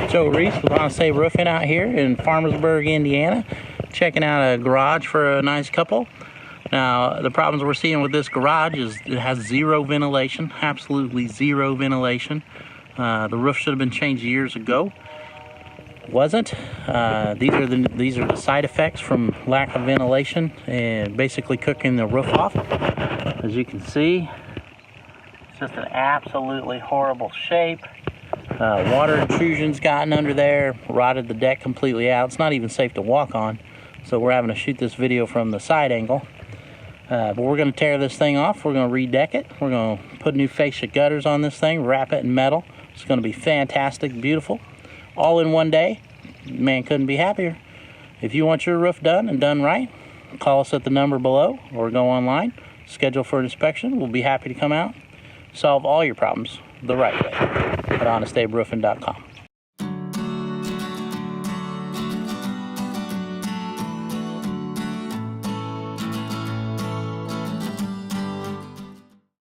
Joe Reese with Honest Abe Roofing out here in Farmersburg, Indiana, checking out a garage for a nice couple. Now, the problems we're seeing with this garage is it has zero ventilation, absolutely zero ventilation. The roof should have been changed years ago. Wasn't. These are the side effects from lack of ventilation and basically cooking the roof off. As you can see, it's just an absolutely horrible shape. Water intrusion's gotten under there, rotted the deck completely out. It's not even safe to walk on, so we're having to shoot this video from the side angle. But we're going to tear this thing off. We're going to redeck it. We're going to put new fascia gutters on this thing, wrap it in metal. It's going to be fantastic, beautiful, all in one day. Man couldn't be happier. If you want your roof done and done right, call us at the number below or go online, schedule for an inspection. We'll be happy to come out, solve all your problems the right way at honestaberoofing.com.